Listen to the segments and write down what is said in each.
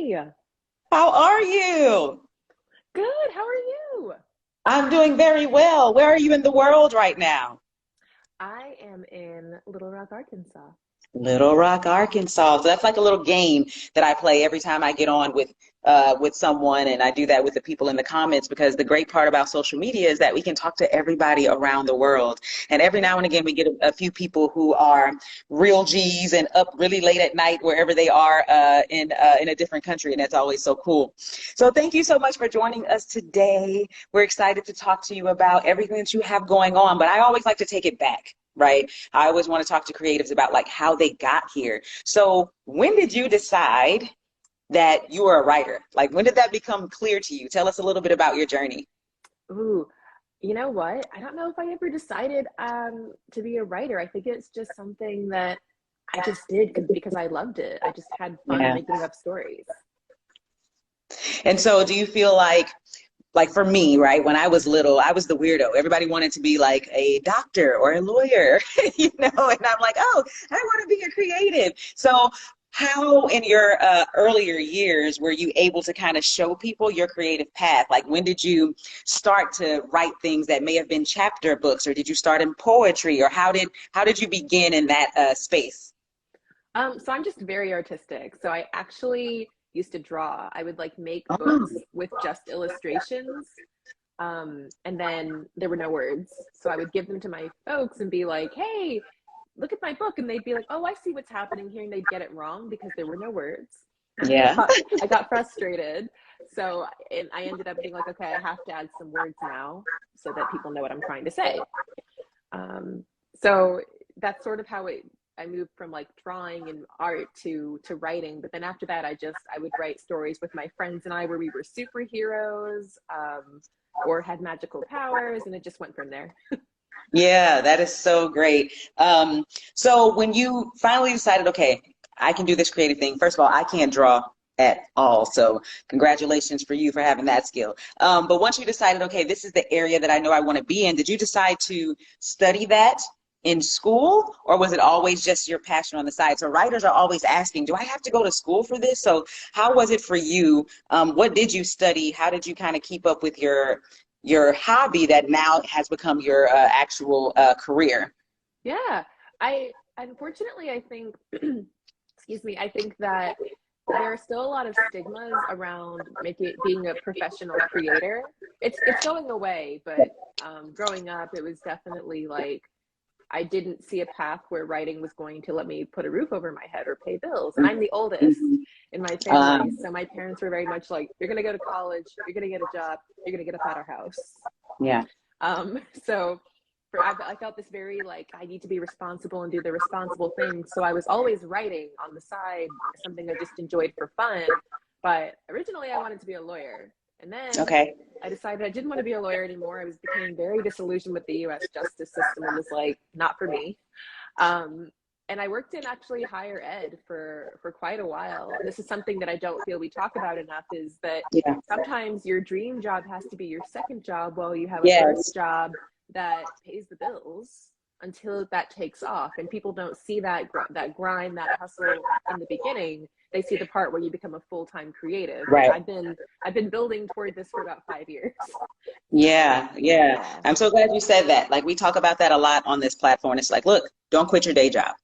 Hey, How are you? good. How are you? I'm doing very well. Where are you in the world right now? I am in Little Rock, Arkansas. Little Rock, Arkansas. So that's like a little game that I play every time I get on with someone, and I do that with the people in the comments because the great part about social media is that we can talk to everybody around the world. And every now and again, we get a few people who are real G's and up really late at night wherever they are in a different country, and that's always so cool. So thank you so much for joining us today. We're excited to talk to you about everything that you have going on, but I always like to take it back. Right? I always want to talk to creatives about like how they got here. So when did you decide that you were a writer? Like when did that become clear to you? Tell us a little bit about your journey. Ooh, you know what? I don't know if I ever decided to be a writer. I think it's just something that I just did because I loved it. I just had fun Yeah. making up stories. And so do you feel like for me, right, when I was little, I was the weirdo. Everybody wanted to be like a doctor or a lawyer, and I'm like, oh, I want to be a creative. So how in your earlier years were you able to kind of show people your creative path? Like when did you start to write things that may have been chapter books, or did you start in poetry, or how did you begin in that space? So I'm just very artistic. So I actually used to draw. I would like make Oh, books with just illustrations. And then there were no words. So I would give them to my folks and be like, hey, look at my book. And they'd be like, oh, I see what's happening here. And they'd get it wrong because there were no words. And yeah. I got frustrated. So and I ended up being like, okay, I have to add some words now so that people know what I'm trying to say. Um, so that's sort of how I moved from like drawing and art to writing. But then after that, I would write stories with my friends and I where we were superheroes, or had magical powers, and it just went from there. Yeah, that is so great. So when you finally decided, okay, I can do this creative thing, first of all, I can't draw at all. So congratulations for you for having that skill. But once you decided, okay, this is the area that I know I want to be in, did you decide to study that in school, or was it always just your passion on the side? So writers are always asking, do I have to go to school for this? So how was it for you? What did you study? How did you kind of keep up with your hobby that now has become your actual career? Yeah, I unfortunately I think, excuse me, I think that there are still a lot of stigmas around making being a professional creator. It's going away, but growing up, it was definitely like I didn't see a path where writing was going to let me put a roof over my head or pay bills. And I'm the oldest Mhm. in my family. Um, So my parents were very much like, you're going to go to college, you're going to get a job, you're going to get up out of our house. yeah. So I felt this very like, I need to be responsible and do the responsible thing. So I was always writing on the side, something I just enjoyed for fun. But originally I wanted to be a lawyer. And then Okay. I decided I didn't want to be a lawyer anymore. I was becoming very disillusioned with the US justice system and was like, not for me. Um, and I worked in actually higher ed for quite a while. And this is something that I don't feel we talk about enough is that Yeah. sometimes your dream job has to be your second job while you have a first Yes. job that pays the bills until that takes off. And people don't see that grind, that hustle in the beginning. They see the part where you become a full-time creative. And Right. I've been building toward this for about 5 years. So Yeah. Yeah. yeah. I'm so glad you said that. Like we talk about that a lot on this platform. It's like, look, don't quit your day job.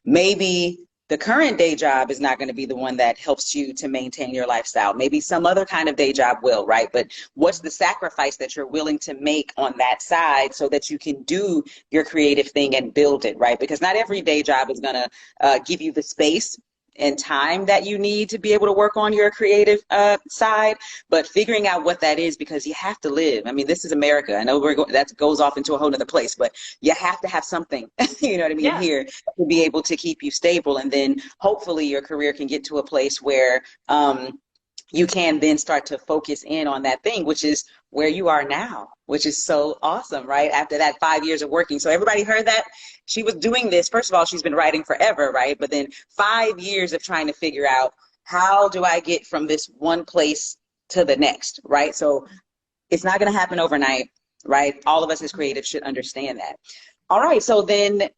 Maybe the current day job is not going to be the one that helps you to maintain your lifestyle. Maybe some other kind of day job will, right? But what's the sacrifice that you're willing to make on that side so that you can do your creative thing and build it, right? Because not every day job is going to give you the space and time that you need to be able to work on your creative side, but figuring out what that is because you have to live. I mean, this is America. I know that goes off into a whole nother place, but you have to have something, you know what I mean, Yeah. here to be able to keep you stable. And then hopefully your career can get to a place where you can then start to focus in on that thing, which is where you are now, which is so awesome, right? After that 5 years of working. So everybody heard that she was doing this. First of all, she's been writing forever, right? But then 5 years of trying to figure out how do I get from this one place to the next, right? So it's not going to happen overnight, right? All of us as creatives should understand that. All right. So then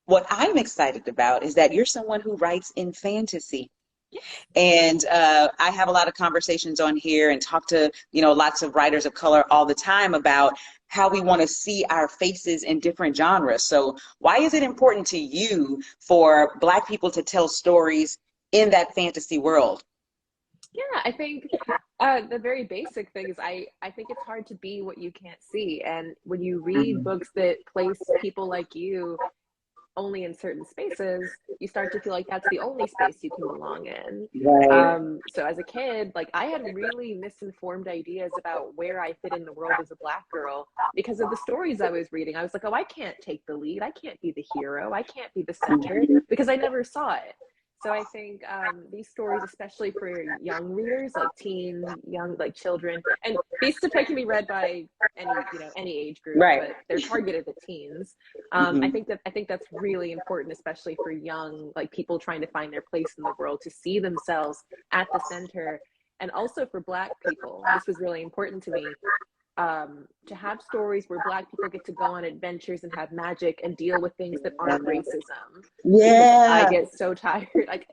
what I'm excited about is that you're someone who writes in fantasy. And I have a lot of conversations on here and talk to, lots of writers of color all the time about how we want to see our faces in different genres. So why is it important to you for Black people to tell stories in that fantasy world? Yeah, I think the very basic thing is I think it's hard to be what you can't see. And when you read Mhm. books that place people like you only in certain spaces, you start to feel like that's the only space you can belong in. Right. So as a kid, like I had really misinformed ideas about where I fit in the world as a Black girl because of the stories I was reading. I was like, oh, I can't take the lead. I can't be the hero. I can't be the center because I never saw it. So I think these stories, especially for young readers, like teen, young, like children, and Beasts of Prey can be read by any age group, Right. but they're targeted at teens. I Hmm. think that's really important, especially for young like people trying to find their place in the world, to see themselves at the center, and also for Black people. This was really important to me, to have stories where Black people get to go on adventures and have magic and deal with things that aren't racism, because I Yeah. get so tired. Like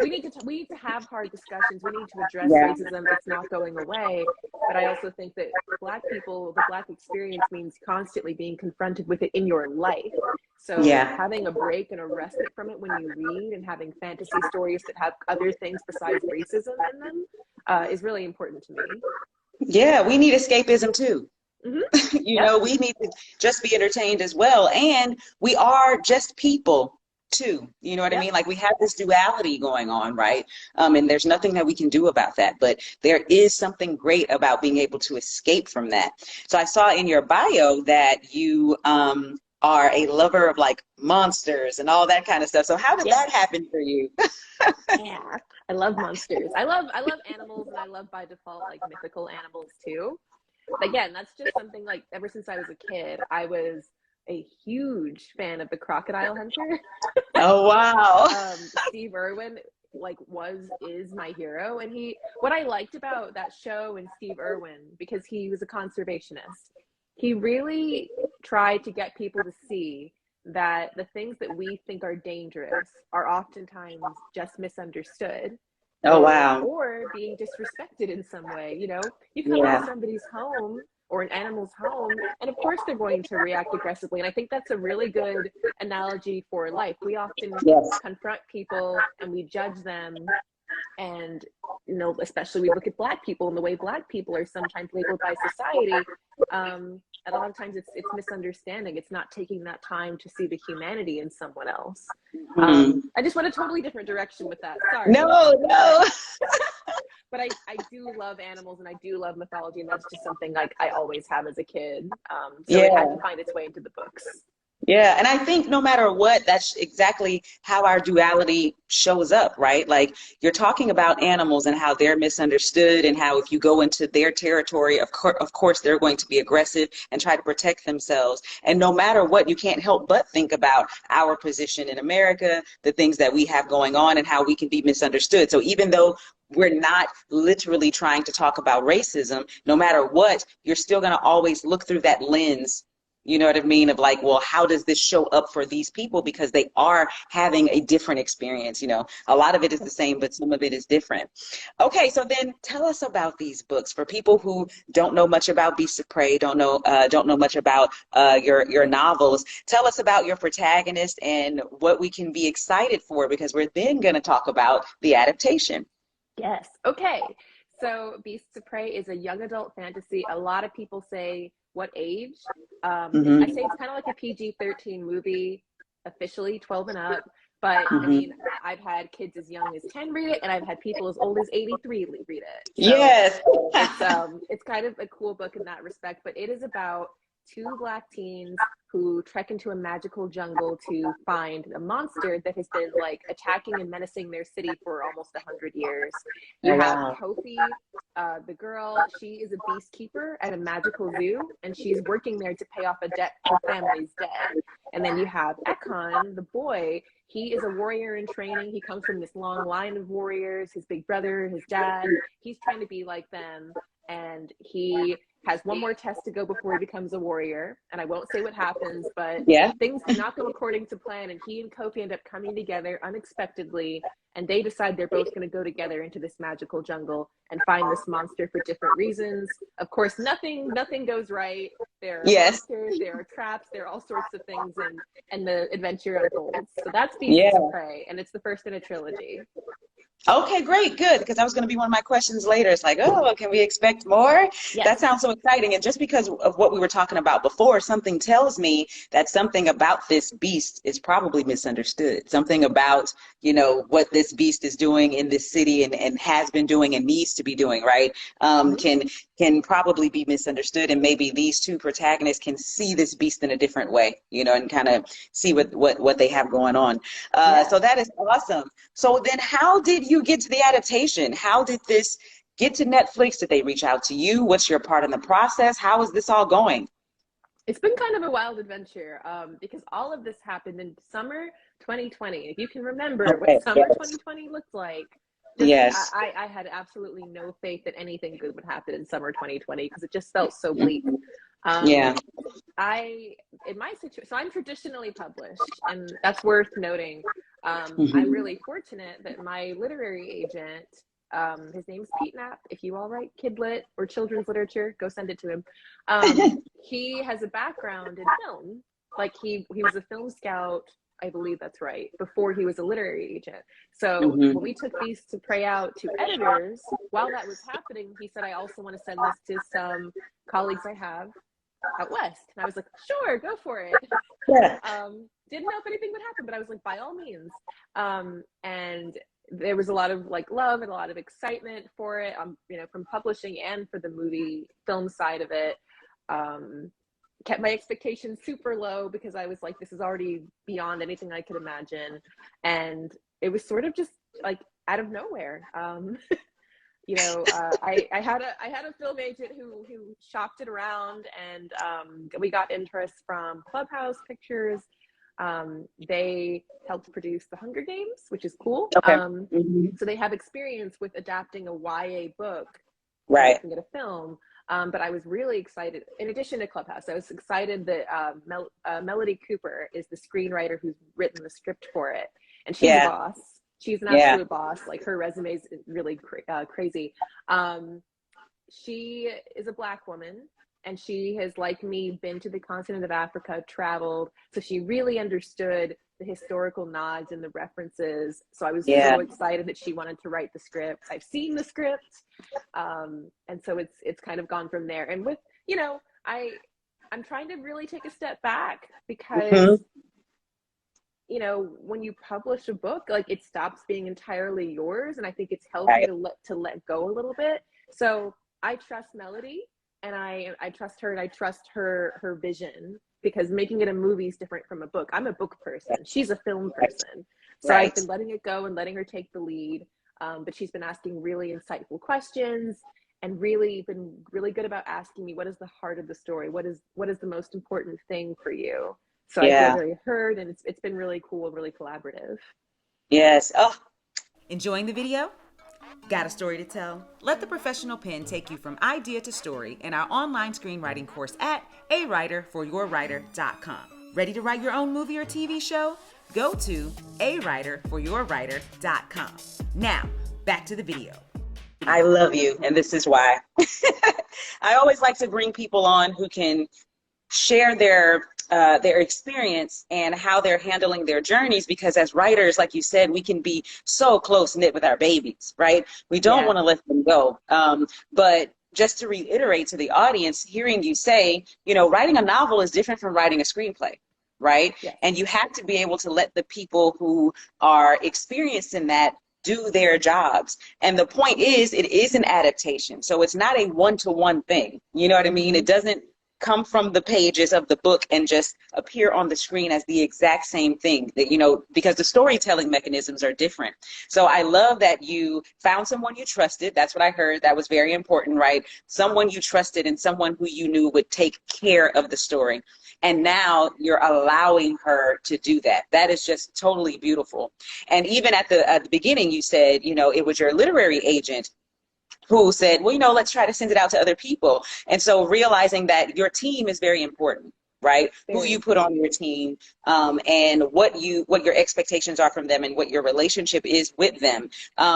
we need to have hard discussions. We need to address Yeah. racism. It's not going away. But I also think that Black people, the Black experience means constantly being confronted with it in your life. So Yeah. having a break and a respite from it when you read, and having fantasy stories that have other things besides racism in them, is really important to me. Yeah. We need escapism too. Hmm. Yep. We need to just be entertained as well. And we are just people too. You know what I Yep. mean? Like we have this duality going on, right? And there's nothing that we can do about that. But there is something great about being able to escape from that. So I saw in your bio that you are a lover of like monsters and all that kind of stuff. So how did that Yes. happen for you? Yeah. I love monsters. I love animals, and I love by default like mythical animals too. But again, that's just something like ever since I was a kid, I was a huge fan of the Crocodile Hunter. Oh, wow. Steve Irwin like was is my hero, and he what I liked about that show and Steve Irwin, because he was a conservationist, he really tried to get people to see that the things that we think are dangerous are oftentimes just misunderstood, Oh, wow. or being disrespected in some way. You come into Yeah. somebody's home or an animal's home, and of course they're going to react aggressively. And I think that's a really good analogy for life. We often Yes. confront people and we judge them, and especially we look at Black people and the way Black people are sometimes labeled by society. A lot of times it's misunderstanding. It's not taking that time to see the humanity in someone else. Mhm. I just went a totally different direction with that, sorry. No, but no. but I do love animals, and I do love mythology, and that's just something like I always have as a kid. So it had Yeah. to find its way into the books. Yeah, and I think no matter what, that's exactly how our duality shows up, right? Like you're talking about animals and how they're misunderstood, and how if you go into their territory, of course, they're going to be aggressive and try to protect themselves. And no matter what, you can't help but think about our position in America, the things that we have going on, and how we can be misunderstood. So even though we're not literally trying to talk about racism, no matter what, you're still going to always look through that lens. You know what I mean? Of like, well, how does this show up for these people? Because they are having a different experience. A lot of it is the same, but some of it is different. Okay, so then tell us about these books for people who don't know much about Beasts of Prey, don't know much about your novels. Tell us about your protagonist and what we can be excited for, because we're then going to talk about the adaptation. Yes. Okay. So Beasts of Prey is a young adult fantasy. A lot of people say what age? I Hmm. say it's kind of like a PG-13 movie, officially 12 and up. But I mean, Hmm. I've had kids as young as 10 read it, and I've had people as old as 83 read it. So Yes. it's kind of a cool book in that respect. But it is about two Black teens who trek into a magical jungle to find a monster that has been like attacking and menacing their city for almost 100 years. You Oh, have wow. Kofi, the girl. She is a beast keeper at a magical zoo, and she's working there to pay off a debt her family's dead. And then you have Ekon, the boy. He is a warrior in training. He comes from this long line of warriors. His big brother, his dad, he's trying to be like them. And he has one more test to go before he becomes a warrior. And I won't say what happens, but Yeah. things do not go according to plan. And he and Kofi end up coming together unexpectedly and they decide they're both going to go together into this magical jungle and find this monster for different reasons. Of course, nothing goes right. There are monsters, there are traps, there are all sorts of things, and the adventure unfolds. So that's Beasts of Prey, and it's the first in a trilogy. Okay, great, good, because that was going to be one of my questions later. It's like, oh, can we expect more? Yes. That sounds so exciting. And just because of what we were talking about before, something tells me that something about this beast is probably misunderstood. Something about, you know, what this beast is doing in this city and has been doing and needs to be doing, right? Can probably be misunderstood. And maybe these two protagonists can see this beast in a different way, you know, and kind of see what they have going on. So that is awesome. So then how did you get to the adaptation? How did this get to Netflix? Did they reach out to you? What's your part in the process? How is this all going? It's been kind of a wild adventure because all of this happened in summer 2020. If you can remember what summer 2020 looked like. I had absolutely no faith that anything good would happen in summer 2020 because it just felt so bleak. In my situation, so I'm traditionally published, and that's worth noting. I'm really fortunate that my literary agent, his name's Pete Knapp. If you all write kid lit or children's literature, go send it to him. He has a background in film. Like he was a film scout, I believe that's right, before he was a literary agent. So when we took Beasts of Prey out to editors, while that was happening, he said, I also want to send this to some colleagues I have out west. And I was like, sure, go for it. Didn't know if anything would happen, but I was like, by all means. And there was a lot of like love and a lot of excitement for it, you know, from publishing and for the movie film side of it. Kept my expectations super low because I was like, this is already beyond anything I could imagine. And it was sort of just like out of nowhere. You know, I had a film agent who shopped it around, and we got interest from Clubhouse Pictures. They helped produce The Hunger Games, which is cool. So they have experience with adapting a YA book and making it a film. But I was really excited. In addition to Clubhouse, I was excited that Melody Cooper is the screenwriter who's written the script for it, and she's a boss. She's an absolute boss. Like her resume is really crazy. She is a Black woman, and she has, like me, been to the continent of Africa, traveled. So she really understood the historical nods and the references. So I was so excited that she wanted to write the script. I've seen the script. And so it's kind of gone from there. And with, you know, I'm trying to really take a step back because, you know, when you publish a book, like it stops being entirely yours. And I think it's healthy to let go a little bit. So I trust Melody, and I trust her, and I trust her vision, because making it a movie is different from a book. I'm a book person. She's a film person. So I've been letting it go and letting her take the lead. But she's been asking really insightful questions and really been really good about asking me, what is the heart of the story? What is the most important thing for you? So I feel very heard, and it's been really cool and really collaborative. Yes. Oh. Enjoying the video? Got a story to tell? Let the professional pen take you from idea to story in our online screenwriting course at awriterforyourwriter.com. Ready to write your own movie or TV show? Go to awriterforyourwriter.com. Now, back to the video. I love you, and this is why. I always like to bring people on who can share their experience and how they're handling their journeys, because as writers, like you said, we can be so close-knit with our babies, right? We don't want to let them go. But just to reiterate to the audience, hearing you say, you know, writing a novel is different from writing a screenplay, right? Yes. And you have to be able to let the people who are experienced in that do their jobs. And the point is, it is an adaptation. So it's not a one-to-one thing. You know what I mean? It doesn't come from the pages of the book and just appear on the screen as the exact same thing, that, you know, because the storytelling mechanisms are different. So I love that you found someone you trusted. That's what I heard. That was very important, right? Someone you trusted and someone who you knew would take care of the story. And now you're allowing her to do that. That is just totally beautiful. And even at the beginning, you said, you know, it was your literary agent who said, well, you know, let's try to send it out to other people. And so realizing that your team is very important, right? Who Very. you put on your team, and what your expectations are from them and what your relationship is with them.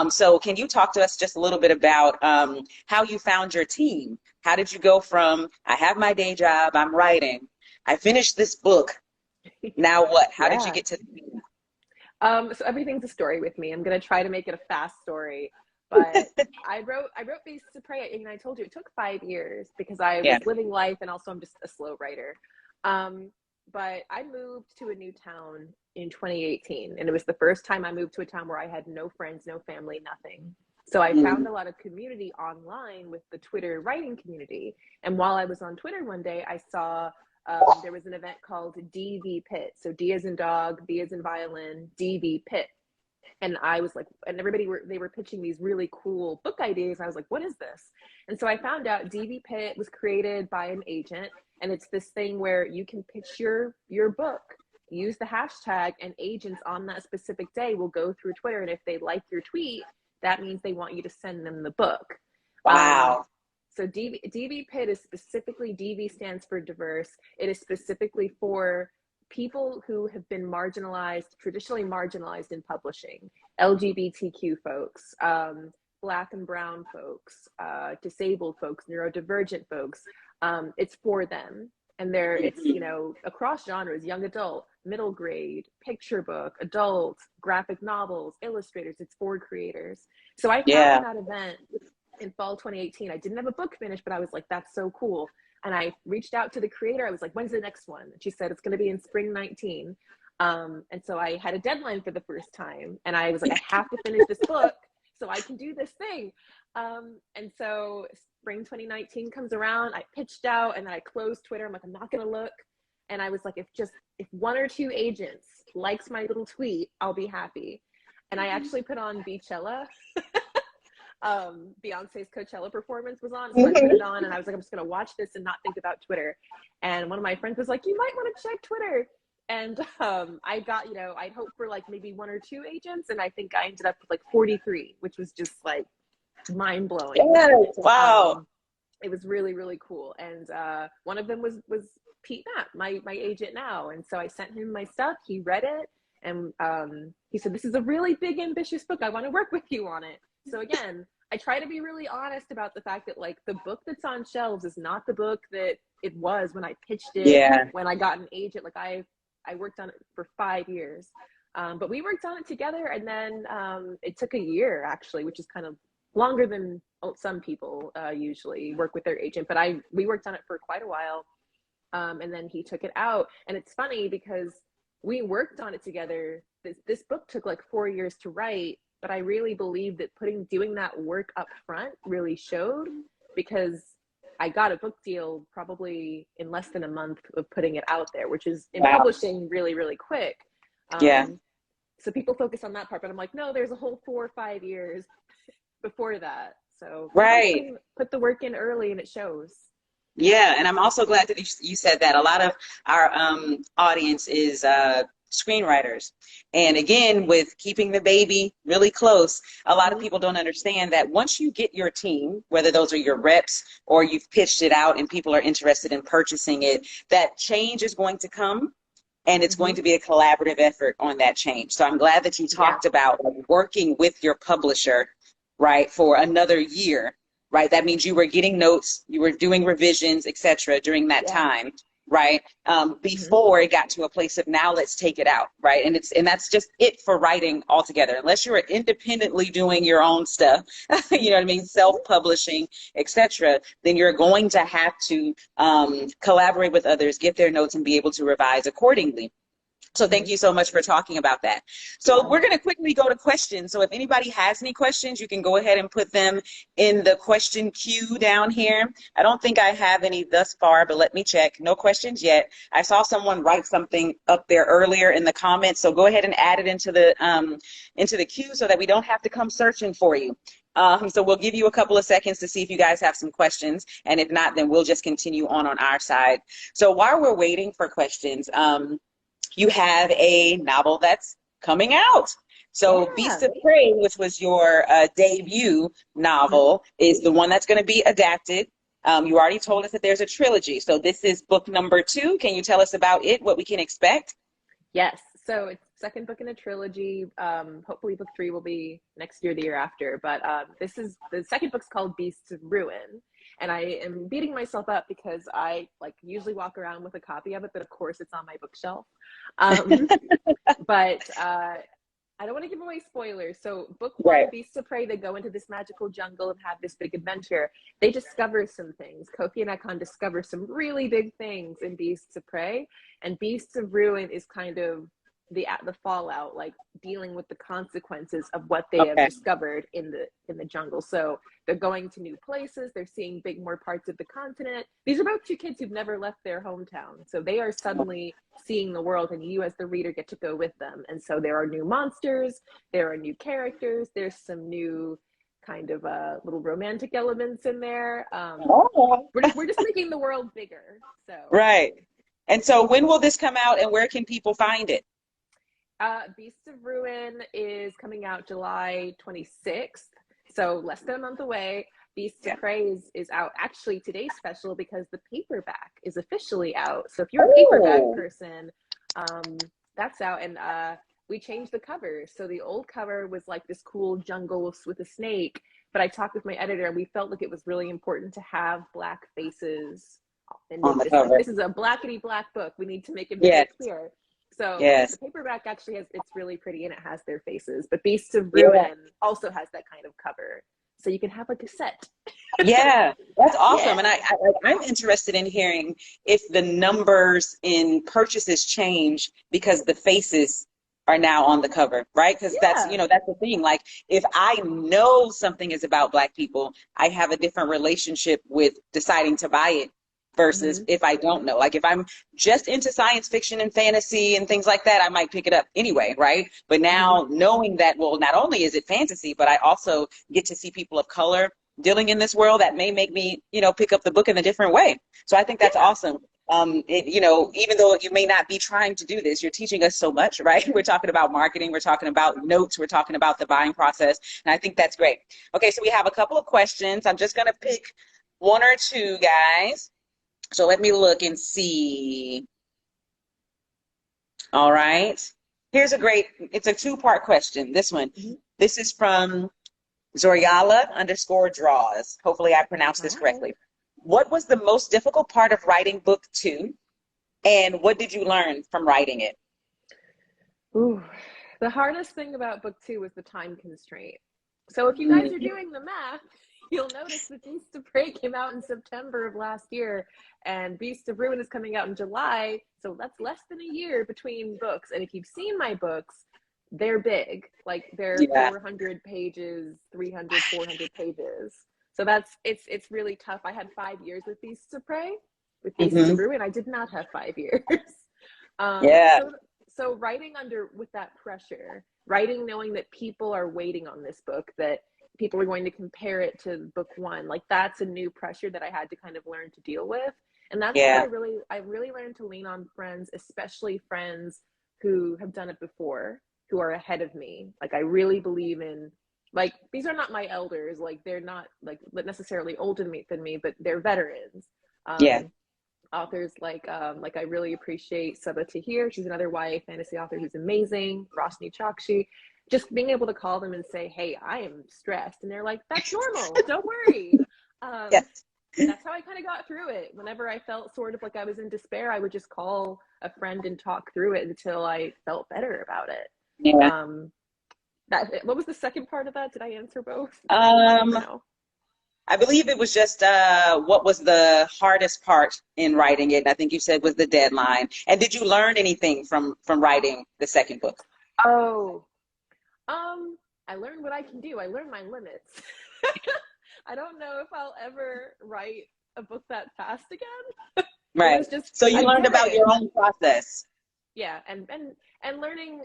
So can you talk to us just a little bit about how you found your team? How did you go from, I have my day job, I'm writing, I finished this book, now what? How did you Yeah. get to the team? So everything's a story with me. I'm gonna try to make it a fast story, but I wrote Beasts of Prey, and I told you it took 5 years because I Yeah. was living life, and also I'm just a slow writer. But I moved to a new town in 2018, and it was the first time I moved to a town where I had no friends, no family, nothing. So I found Mm. a lot of community online with the Twitter writing community. And while I was on Twitter one day, I saw there was an event called DV Pit. So D as in dog, V as in violin, DV Pit. And I was like, and they were pitching these really cool book ideas. I was like, what is this? And so I found out DV Pit was created by an agent, and it's this thing where you can pitch your book, use the hashtag, and agents on that specific day will go through Twitter, and if they like your tweet, that means they want you to send them the book. Um, Wow. so DV Pit is specifically, DV stands for diverse. It is specifically for people who have been marginalized, traditionally marginalized in publishing, LGBTQ folks, Black and brown folks, disabled folks, neurodivergent folks. It's for them. And it's, across genres, young adult, middle grade, picture book, adult, graphic novels, illustrators. It's for creators. So I Yeah. found that event in fall 2018. I didn't have a book finished, but I was like, that's so cool. And I reached out to the creator. I was like, when's the next one? And she said, it's going to be in spring 19. And so I had a deadline for the first time. And I was like, I have to finish this book so I can do this thing. And so spring 2019 comes around. I pitched out, and then I closed Twitter. I'm like, I'm not going to look. And I was like, if one or two agents likes my little tweet, I'll be happy. And I actually put on Beachella. Beyonce's Coachella performance was on, so I put it on, and I was like, I'm just gonna watch this and not think about Twitter. And one of my friends was like, you might want to check Twitter. And I got, I'd hoped for like maybe one or two agents, and I think I ended up with like 43, which was just like mind blowing. Yes. Wow. It was really, really cool. And one of them was Pete Knapp, my agent now. And so I sent him my stuff. He read it, and he said, this is a really big, ambitious book. I want to work with you on it. So again, I try to be really honest about the fact that like the book that's on shelves is not the book that it was when I pitched it. Yeah. When I got an agent. Like I worked on it for 5 years, but we worked on it together, and then it took a year actually, which is kind of longer than some people usually work with their agent. But we worked on it for quite a while, and then he took it out. And it's funny because we worked on it together. This book took like 4 years to write. But I really believe that doing that work up front really showed, because I got a book deal probably in less than a month of putting it out there, which is in publishing really, really quick. Yeah. So people focus on that part, but I'm like, no, there's a whole 4 or 5 years before that. So Right. put the work in early, and it shows. Yeah, and I'm also glad that you said that. A lot of our audience is screenwriters. And again, with keeping the baby really close, a lot of people don't understand that once you get your team, whether those are your reps or you've pitched it out and people are interested in purchasing it, that change is going to come, and it's going to be a collaborative effort on that change. So I'm glad that you talked about working with your publisher, right, for another year, right? That means you were getting notes, you were doing revisions, etc. during that time, right? Before it got to a place of now let's take it out, right? And that's just it for writing altogether. Unless you are independently doing your own stuff, you know what I mean, self-publishing, etc., then you're going to have to collaborate with others, get their notes, and be able to revise accordingly. So thank you so much for talking about that. So we're going to quickly go to questions. So if anybody has any questions, you can go ahead and put them in the question queue down here. I don't think I have any thus far, but let me check. No questions yet. I saw someone write something up there earlier in the comments. So go ahead and add it into the queue so that we don't have to come searching for you. So we'll give you a couple of seconds to see if you guys have some questions. And if not, then we'll just continue on our side. So while we're waiting for questions, you have a novel that's coming out. So Beasts of Prey, which was your debut novel, is the one that's going to be adapted. You already told us that there's a trilogy. So this is book number 2. Can you tell us about it, what we can expect? Yes. So it's second book in a trilogy. Hopefully book 3 will be next year, the year after. But this is the second book's called Beasts of Ruin. And I am beating myself up because I like usually walk around with a copy of it, but of course it's on my bookshelf. But I don't want to give away spoilers. So book 1, Right. Beasts of Prey, they go into this magical jungle and have this big adventure. They discover some things. Kofi and Akon discover some really big things in Beasts of Prey. And Beasts of Ruin is kind of the fallout, like dealing with the consequences of what they have discovered in the jungle. So they're going to new places, they're seeing more parts of the continent. These are both 2 kids who've never left their hometown, so they are suddenly seeing the world, and you as the reader get to go with them. And so there are new monsters, there are new characters, there's some new kind of little romantic elements in there. We're just making the world bigger. So Right. And so when will this come out, and where can people find it? Beasts of Ruin is coming out July 26th, so less than a month away. Beasts of Prey is out. Actually, today's special because the paperback is officially out. So if you're a paperback person, that's out. And we changed the cover. So the old cover was like this cool jungle with a snake. But I talked with my editor, and we felt like it was really important to have Black faces on the cover. This is a blackety black book. We need to make it very clear. So the paperback actually it's really pretty, and it has their faces. But Beasts of Ruin also has that kind of cover, so you can have like a set. Yeah, that's awesome. And I'm interested in hearing if the numbers in purchases change because the faces are now on the cover, right? Because that's the thing. Like, if I know something is about Black people, I have a different relationship with deciding to buy it versus if I don't know. Like, if I'm just into science fiction and fantasy and things like that, I might pick it up anyway, right? But now knowing that, well, not only is it fantasy, but I also get to see people of color dealing in this world, that may make me, pick up the book in a different way. So I think that's awesome. Even though you may not be trying to do this, you're teaching us so much, right? We're talking about marketing, we're talking about notes, we're talking about the buying process, and I think that's great. Okay, so we have a couple of questions. I'm just going to pick 1 or 2, guys. So let me look and see. All right. It's a 2-part question. This one. This is from Zoriala_draws. Hopefully I pronounced this correctly. What was the most difficult part of writing book 2? And what did you learn from writing it? Ooh, the hardest thing about book 2 was the time constraint. So if you guys are doing the math, you'll notice that Beasts of Prey came out in September of last year, and Beasts of Ruin is coming out in July. So that's less than a year between books. And if you've seen my books, they're big. Like, they're 400 pages, 300, 400 pages. So it's really tough. I had 5 years with Beasts of Prey. With Beasts of Ruin, I did not have 5 years. So writing with that pressure, writing knowing that people are waiting on this book, that people are going to compare it to book 1, like, that's a new pressure that I had to kind of learn to deal with. And that's why I really learned to lean on friends, especially friends who have done it before, who are ahead of me. Like, I really believe in, like, these are not my elders, like, they're not like necessarily older than me, but they're veterans. Authors like I really appreciate Sabaa Tahir. She's another YA fantasy author who's amazing. Rosny Chokshi. Just being able to call them and say, hey, I am stressed. And they're like, that's normal. Don't worry. That's how I kind of got through it. Whenever I felt sort of like I was in despair, I would just call a friend and talk through it until I felt better about it. What was the second part of that? Did I answer both? No. I believe it was just what was the hardest part in writing it? I think you said was the deadline. And did you learn anything from writing the second book? I learned what I can do. I learned my limits. I don't know if I'll ever write a book that fast again. Right. So you learned about your own process. Yeah, and learning,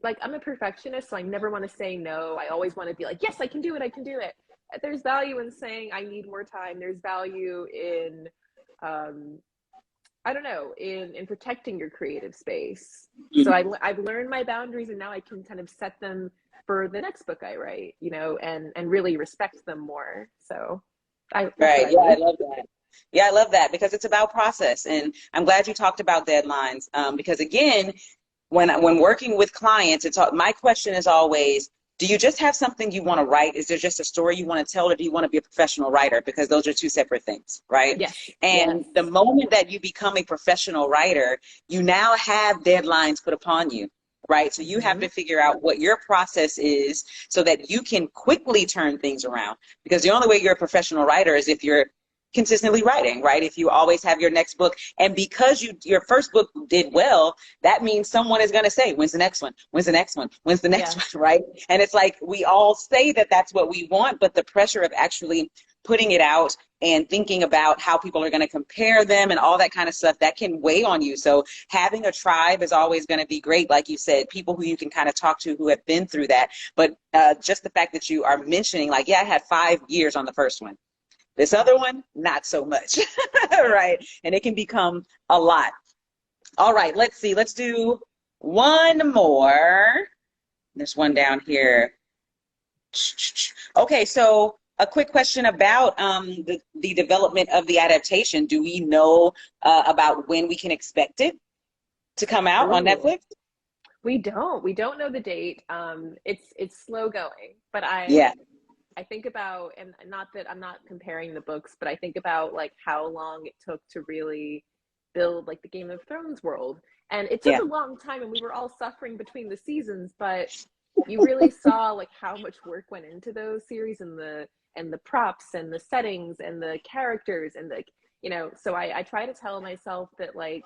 like, I'm a perfectionist, so I never want to say no. I always want to be like, yes, I can do it. There's value in saying I need more time. There's value in, in protecting your creative space. So I've learned my boundaries, and now I can kind of set them for the next book I write, and really respect them more. So That's what Right. I Yeah, I do. love that. Yeah, I love that because it's about process. And I'm glad you talked about deadlines because again, when working with clients, my question is always, do you just have something you want to write? Is there just a story you want to tell, or do you want to be a professional writer? Because those are two separate things, right? Yes, yes. And the moment that you become a professional writer, you now have deadlines put upon you, right? So you have Mm-hmm. to figure out what your process is so that you can quickly turn things around. Because the only way you're a professional writer is if you're consistently writing, right? If you always have your next book, and because your first book did well, that means someone is going to say, when's the next one? When's the next one? When's the next Yes. one? Right? And it's like we all say that that's what we want, but the pressure of actually putting it out and thinking about how people are going to compare them and all that kind of stuff, that can weigh on you. So having a tribe is always going to be great. Like you said, people who you can kind of talk to who have been through that. But just the fact that you are mentioning, like, yeah, I had 5 years on the first one. This other one, not so much, right? And it can become a lot. All right, let's see. Let's do one more. There's one down here. Okay, so a quick question about the development of the adaptation. Do we know about when we can expect it to come out on Ooh. Netflix? We don't know the date. It's slow going, but Yeah, I think about, and not that I'm not comparing the books, but I think about like how long it took to really build like the Game of Thrones world. And it took yeah, a long time and we were all suffering between the seasons, but you really saw like how much work went into those series and the props and the settings and the characters and so I try to tell myself that like,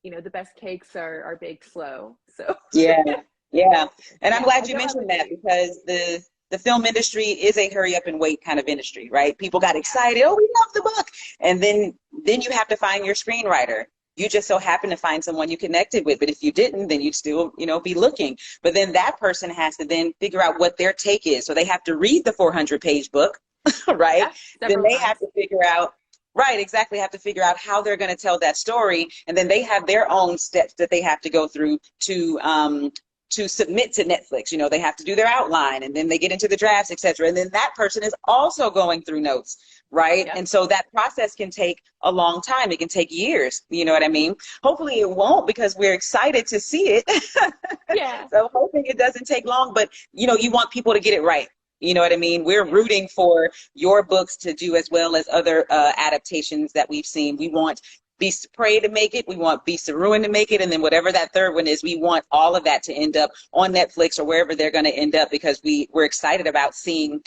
the best cakes are baked slow. So yeah, yeah. And I'm yeah, I glad you don't have a mentioned that date. because the film industry is a hurry up and wait kind of industry, right? People got Yeah. excited, oh, we love the book. And then you have to find your screenwriter. You just so happen to find someone you connected with, but if you didn't, then you'd still, be looking. But then that person has to then figure out what their take is. So they have to read the 400-page book, right? Yeah, Then several they times. have to figure out, right, exactly, have to figure out how they're going to tell that story. And then they have their own steps that they have to go through to submit to Netflix. They have to do their outline and then they get into the drafts, etc. And then that person is also going through notes, right? Yep. And so that process can take a long time. It can take years. You know what I mean? Hopefully it won't because we're excited to see it. Yeah. So hoping it doesn't take long, but you want people to get it right. You know what I mean? We're Yeah. rooting for your books to do as well as other adaptations that we've seen. We want Beast of Prey to make it. We want Beast of Ruin to make it. And then whatever that third one is, we want all of that to end up on Netflix or wherever they're going to end up because we're excited about seeing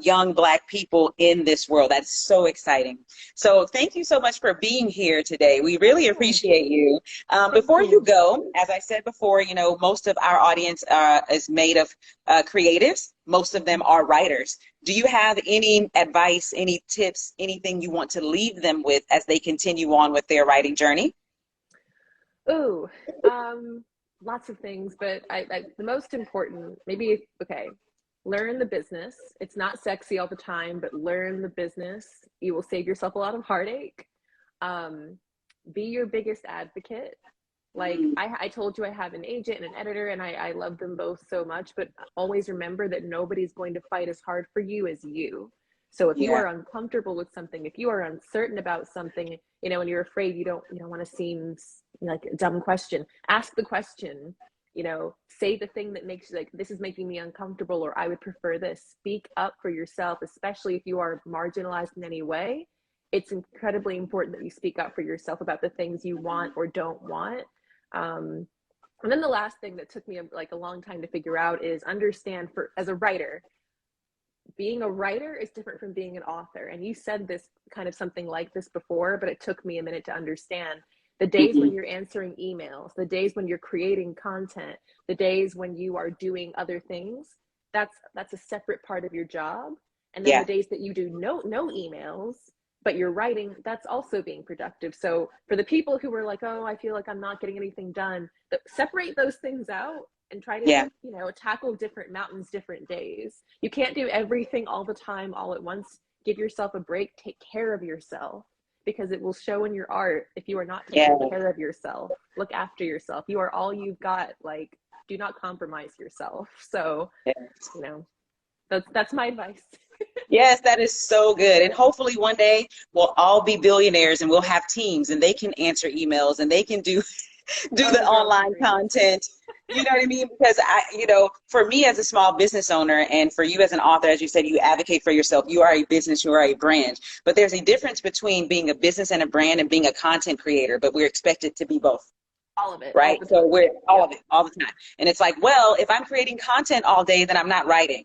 young Black people in this world. That's so exciting. So thank you so much for being here today. We really Oh, appreciate you. thank Before you you. go, as I said before, most of our audience is made of creatives. Most of them are writers. Do you have any advice, any tips, anything you want to leave them with as they continue on with their writing journey? Ooh, lots of things, but the most important, maybe, okay, learn the business. It's not sexy all the time, but learn the business. You will save yourself a lot of heartache. Um, be your biggest advocate. Like Mm, I told you, I have an agent and an editor, and I love them both so much, but always remember that nobody's going to fight as hard for you as you. So if you yeah, are uncomfortable with something, if you are uncertain about something, and you're afraid, you don't want to seem like a dumb question, ask the question, say the thing that makes you like, this is making me uncomfortable, or I would prefer this. Speak up for yourself, especially if you are marginalized in any way. It's incredibly important that you speak up for yourself about the things you want or don't want. um, and then the last thing that took me like a long time to figure out is understand, for as a writer, being a writer is different from being an author. And you said this kind of something like this before, but it took me a minute to understand. The days when hmm, you're answering emails, the days when you're creating content, the days when you are doing other things, that's a separate part of your job. And then the yeah, days that you do no emails, but you're writing, that's also being productive. So for the people who were like, oh, I feel like I'm not getting anything done, separate those things out and try to, yeah, tackle different mountains different days. You can't do everything all the time all at once. Give yourself a break. Take care of yourself, because it will show in your art if you are not yeah. taking care of yourself. Look after yourself. You are all you've got. Like, do not compromise yourself. So, Yeah. you know That's my advice. Yes, that is so good. And hopefully one day we'll all be billionaires and we'll have teams and they can answer emails and they can do the online content. You know what I mean? Because for me as a small business owner and for you as an author, as you said, you advocate for yourself. You are a business, you are a brand. But there's a difference between being a business and a brand and being a content creator, but we're expected to be both. All of it. Right? So we're all of it, all the time. And it's like, well, if I'm creating content all day, then I'm not writing.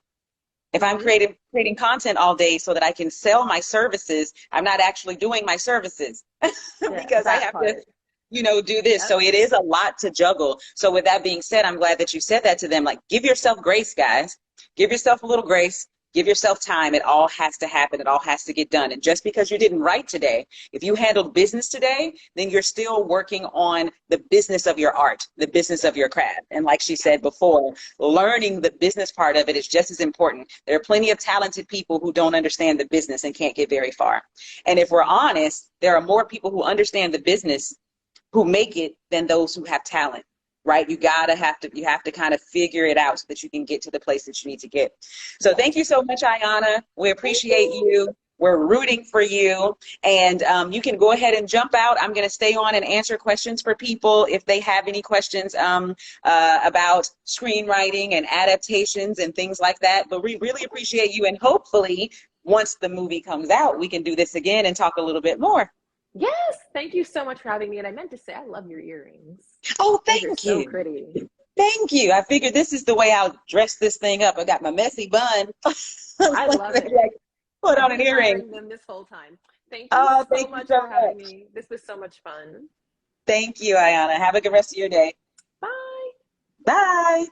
If I'm creating content all day so that I can sell my services, I'm not actually doing my services because I have to, do this. Yep. So it is a lot to juggle. So with that being said, I'm glad that you said that to them. Like, give yourself grace, guys. Give yourself a little grace. Give yourself time. It all has to happen. It all has to get done. And just because you didn't write today, if you handled business today, then you're still working on the business of your art, the business of your craft. And like she said before, learning the business part of it is just as important. There are plenty of talented people who don't understand the business and can't get very far. And if we're honest, there are more people who understand the business who make it than those who have talent. Right? You have to kind of figure it out so that you can get to the place that you need to get. So thank you so much, Ayana. We appreciate you. We're rooting for you. And you can go ahead and jump out. I'm going to stay on and answer questions for people if they have any questions about screenwriting and adaptations and things like that. But we really appreciate you. And hopefully, once the movie comes out, we can do this again and talk a little bit more. Yes, thank you so much for having me. And I meant to say, I love your earrings. Oh, thank you. So pretty. Thank you. I figured this is the way I'll dress this thing up. I got my messy bun. I love it. Put on an earring. I've been them this whole time. Thank you so much for having me. This was so much fun. Thank you, Ayana. Have a good rest of your day. Bye. Bye.